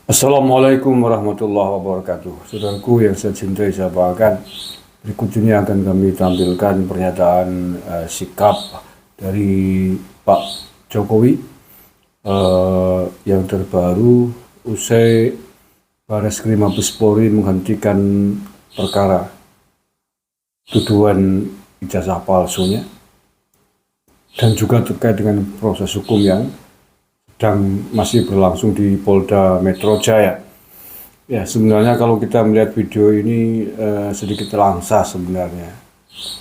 Assalamualaikum warahmatullahi wabarakatuh. Saudaraku yang saya cintai, saya banggakan. Berikut ini akan kami tampilkan pernyataan sikap dari Pak Jokowi yang terbaru usai Bareskrim Mabes Polri menghentikan perkara tuduhan ijazah palsunya dan juga terkait dengan proses hukum yang masih berlangsung di Polda Metro Jaya. Ya, sebenarnya kalau kita melihat video ini sedikit langsa sebenarnya.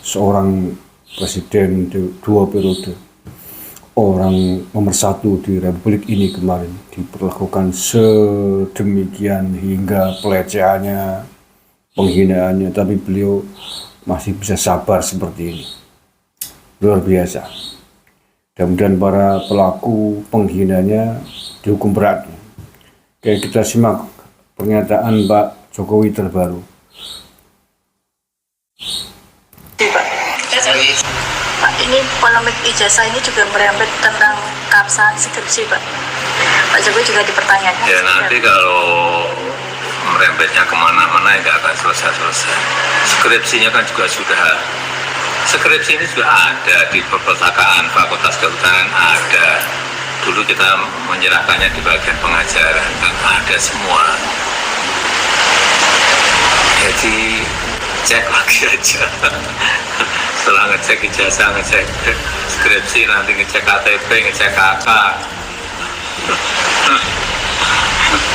Seorang presiden dua periode, orang nomor satu di Republik ini kemarin diperlakukan sedemikian hingga pelecehannya, penghinaannya, tapi beliau masih bisa sabar seperti ini. Luar biasa. Kemudian para pelaku penghinanya dihukum berat. Oke, kita simak pernyataan Pak Jokowi terbaru. Pak, ini polemik ijazah ini juga merembet tentang keabsahan skripsi, Pak. Pak Jokowi juga dipertanyakan. Ya nanti kalau merembetnya kemana-mana nggak akan selesai-selesai. Skripsinya kan juga sudah. Skripsi ini juga ada di perpustakaan Fakultas Kehutanan, ada. Dulu kita menyerahkannya di bagian pengajaran, kan ada semua. Jadi cek lagi aja. Setelah ngecek ijazah, ngecek skripsi, nanti ngecek KTP, ngecek KK,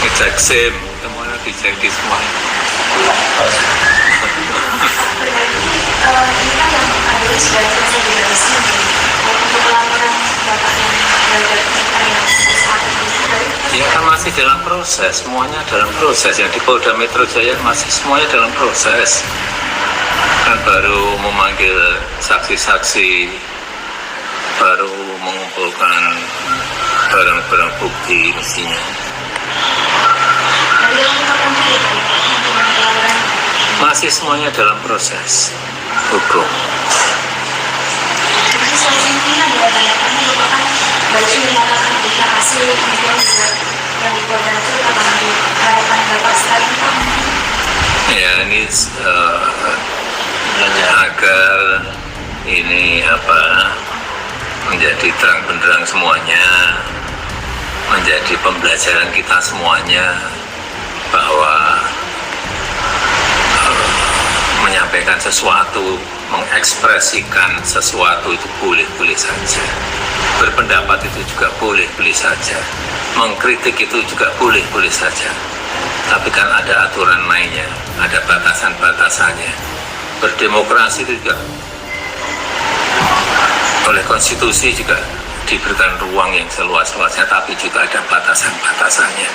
ngecek SIM, semuanya dicek di semua. Ini kan yang ada sudah selesai direvisi untuk pelaporan bapak yang Ya kan masih dalam proses, semuanya dalam proses. Yang di Polda Metro Jaya masih semuanya dalam proses. Kan baru memanggil saksi-saksi, baru mengumpulkan barang-barang bukti mestinya. Masih semuanya dalam proses hukum. Ya ini agar ini menjadi terang benderang semuanya, menjadi pembelajaran kita semuanya bahwa menyampaikan sesuatu, mengekspresikan sesuatu itu boleh-boleh saja. Berpendapat itu juga boleh-boleh saja. Mengkritik itu juga boleh-boleh saja. Tapi kan ada aturan mainnya, ada batasan-batasannya. Berdemokrasi itu juga oleh konstitusi juga diberikan ruang yang seluas-luasnya, tapi juga ada batasan-batasannya.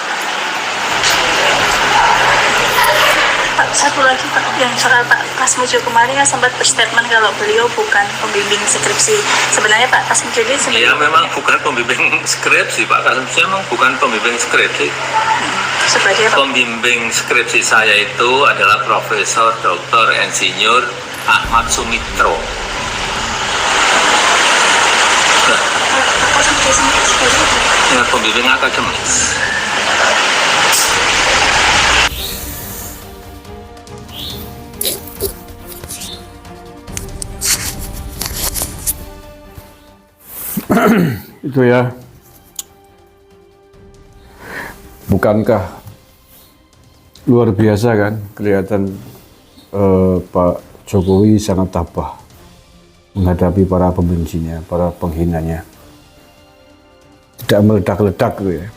Pak, satu lagi Pak, yang soal Pak Kasmujo kemarin kan sempat berstatement kalau beliau bukan pembimbing skripsi. Sebenarnya Pak Kasmujo ini sebenarnya memang bukan pembimbing skripsi, Pak Kasmujo memang bukan pembimbing skripsi. Sebagai pembimbing skripsi saya itu adalah Profesor Dr. Insinyur Ahmad Sumitro. Ya, pembimbing akademis. Itu ya, bukankah luar biasa kan, kelihatan Pak Jokowi sangat tabah menghadapi para pembencinya, para penghinanya, tidak meledak-ledak gitu ya,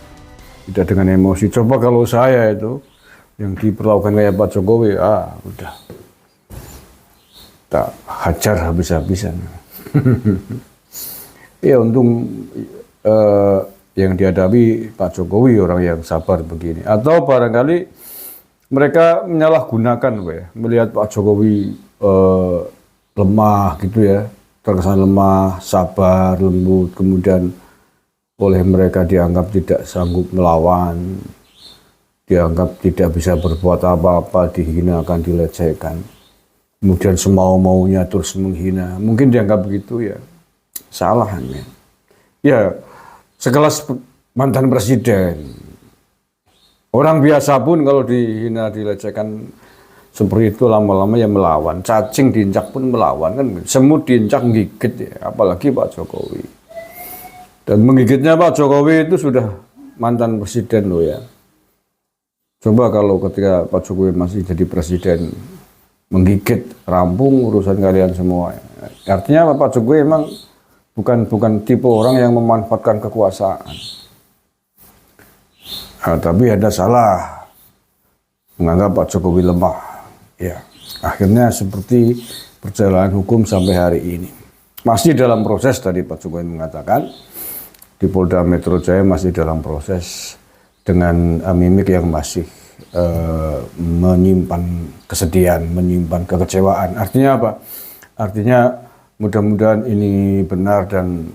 tidak dengan emosi. Coba kalau saya itu yang diperlakukan kayak Pak Jokowi, udah tak hajar habis-habisan. Ya untung yang dihadapi Pak Jokowi orang yang sabar begini. Atau barangkali mereka menyalahgunakan, melihat Pak Jokowi lemah gitu ya, terkesan lemah, sabar, lembut, kemudian oleh mereka dianggap tidak sanggup melawan, dianggap tidak bisa berbuat apa-apa, dihinakan, dilecehkan. Kemudian semau-maunya terus menghina. Mungkin dianggap begitu ya. Salah ya, sekelas mantan presiden Orang biasa pun kalau dihina, dilecehkan seperti itu lama-lama ya melawan. Cacing diinjak pun melawan kan. Semut diinjak gigit ya, apalagi Pak Jokowi. Dan menggigitnya Pak Jokowi itu sudah mantan presiden loh ya. Coba kalau ketika Pak Jokowi masih jadi presiden menggigit, rampung urusan kalian semua. Artinya Pak Jokowi emang bukan tipe orang yang memanfaatkan kekuasaan. Nah, tapi ada salah menganggap Pak Jokowi lemah. Ya, akhirnya seperti perjalanan hukum sampai hari ini. Masih dalam proses tadi Pak Jokowi mengatakan di Polda Metro Jaya masih dalam proses dengan mimik yang masih menyimpan kesedihan, menyimpan kekecewaan. Artinya apa? Artinya mudah-mudahan ini benar dan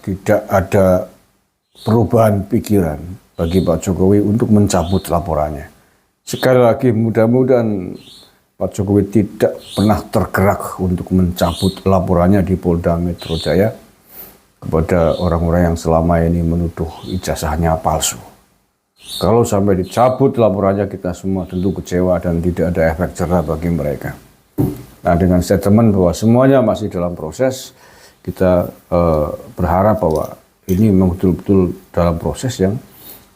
tidak ada perubahan pikiran bagi Pak Jokowi untuk mencabut laporannya. Sekali lagi mudah-mudahan Pak Jokowi tidak pernah tergerak untuk mencabut laporannya di Polda Metro Jaya kepada orang-orang yang selama ini menuduh ijazahnya palsu. Kalau sampai dicabut laporannya, kita semua tentu kecewa dan tidak ada efek jerah bagi mereka. Nah, dengan statement bahwa semuanya masih dalam proses, kita berharap bahwa ini memang betul-betul dalam proses yang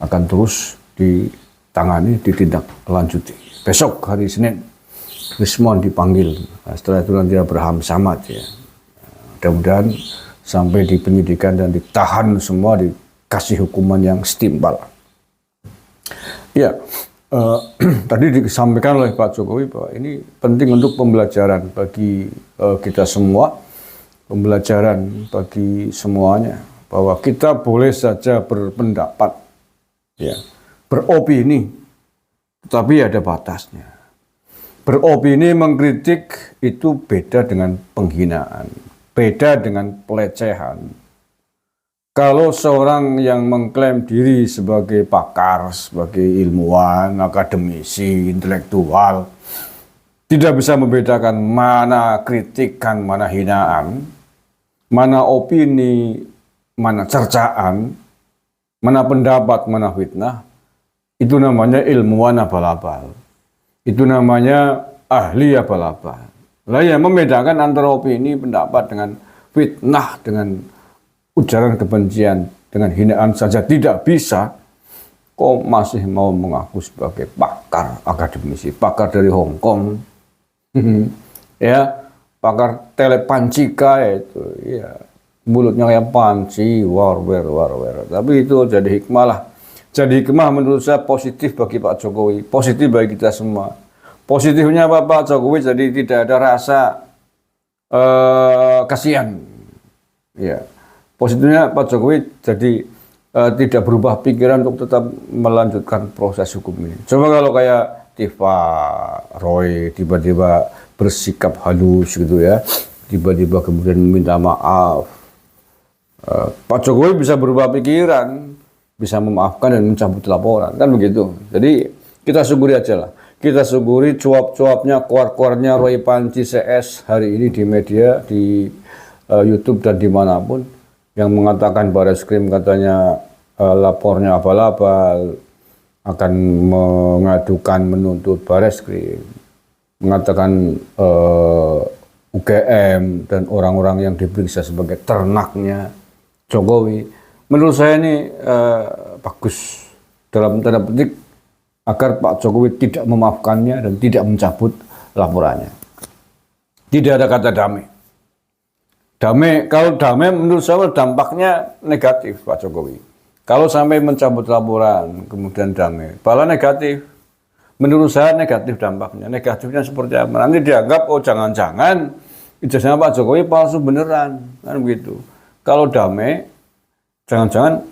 akan terus ditangani, ditindaklanjuti. Besok hari Senin, Rismon dipanggil. Nah, setelah itu nanti Abraham Samad ya. Mudah-mudahan sampai di penyidikan dan ditahan semua, dikasih hukuman yang setimpal. Ya, tadi disampaikan oleh Pak Jokowi bahwa ini penting untuk pembelajaran bagi kita semua, pembelajaran bagi semuanya, bahwa kita boleh saja berpendapat, ya, beropini, tetapi ada batasnya. Beropini, mengkritik itu beda dengan penghinaan, beda dengan pelecehan. Kalau seorang yang mengklaim diri sebagai pakar, sebagai ilmuwan, akademisi, intelektual, tidak bisa membedakan mana kritikan, mana hinaan, mana opini, mana cercaan, mana pendapat, mana fitnah, itu namanya ilmuwan abal-abal. Itu namanya ahli abal-abal. Lah ya, membedakan antara opini, pendapat dengan fitnah, dengan ujaran kebencian, dengan hinaan saja tidak bisa, kok masih mau mengaku sebagai pakar akademisi, pakar dari Hong Kong, ya, pakar telepancika itu, ya, mulutnya kayak panci, warwer. Tapi itu jadi hikmah lah. Jadi hikmah menurut saya positif bagi Pak Jokowi, positif bagi kita semua. Positifnya Pak Jokowi jadi tidak ada rasa kasihan, ya. Positifnya Pak Jokowi jadi tidak berubah pikiran untuk tetap melanjutkan proses hukum ini. Coba kalau kayak Tifa Roy tiba-tiba bersikap halus gitu ya, tiba-tiba kemudian meminta maaf, Pak Jokowi bisa berubah pikiran, bisa memaafkan dan mencabut laporan, kan begitu. Jadi kita syukuri aja lah. Kita syukuri cuap-cuapnya, keluar-keluarnya Roy Panci CS hari ini di media, di YouTube dan dimanapun, yang mengatakan Barreskrim katanya lapornya abal-abal, akan mengadukan menuntut Barreskrim, mengatakan UGM dan orang-orang yang diperiksa sebagai ternaknya Jokowi. Menurut saya ini bagus dalam tanda petik agar Pak Jokowi tidak memaafkannya dan tidak mencabut laporannya. Tidak ada kata damai. Kalau damai menurut saya dampaknya negatif Pak Jokowi. Kalau sampai mencabut laporan kemudian damai, malah negatif. Menurut saya negatif dampaknya. Negatifnya seperti apa? Nanti dianggap oh jangan-jangan ijazahnya Pak Jokowi palsu beneran, kan begitu. Kalau damai, jangan-jangan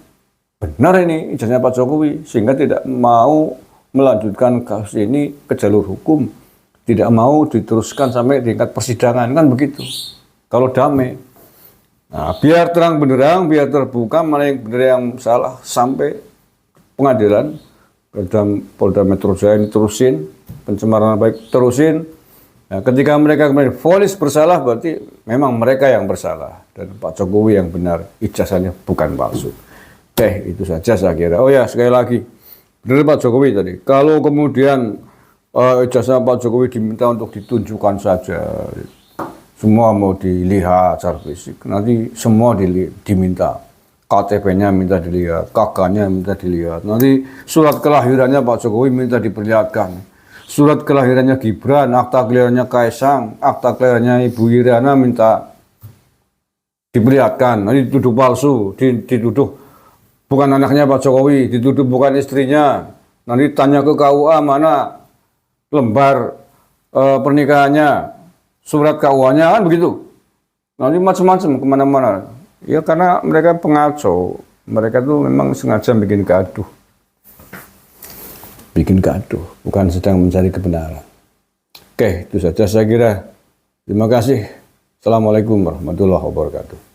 benar ini ijazahnya Pak Jokowi sehingga tidak mau melanjutkan kasus ini ke jalur hukum, tidak mau diteruskan sampai tingkat persidangan, kan begitu. Kalau damai, nah, biar terang benderang, biar terbuka mana yang benar yang salah sampai pengadilan. Polda Metro Jaya ini terusin, pencemaran baik terusin. Nah, ketika mereka kemudian vonis bersalah, berarti memang mereka yang bersalah dan Pak Jokowi yang benar, ijazahnya bukan palsu. Itu saja saya kira. Oh ya, sekali lagi Benar Pak Jokowi tadi. Kalau kemudian ijazah Pak Jokowi diminta untuk ditunjukkan saja, semua mau dilihat secara fisik, nanti semua diminta. KTP-nya minta dilihat, KK-nya minta dilihat. Nanti surat kelahirannya Pak Jokowi minta diperlihatkan. Surat kelahirannya Gibran, akta kelahirannya Kaisang, akta kelahirannya Ibu Iriana minta diperlihatkan. Nanti dituduh palsu, dituduh bukan anaknya Pak Jokowi, dituduh bukan istrinya. Nanti tanya ke KUA mana lembar pernikahannya, surat KUA-nya, kan begitu. Nanti macam-macam kemana-mana. Ya karena mereka pengacau, mereka tuh memang sengaja bikin gaduh. Bikin gaduh, bukan sedang mencari kebenaran. Oke, itu saja saya kira. Terima kasih. Assalamualaikum warahmatullahi wabarakatuh.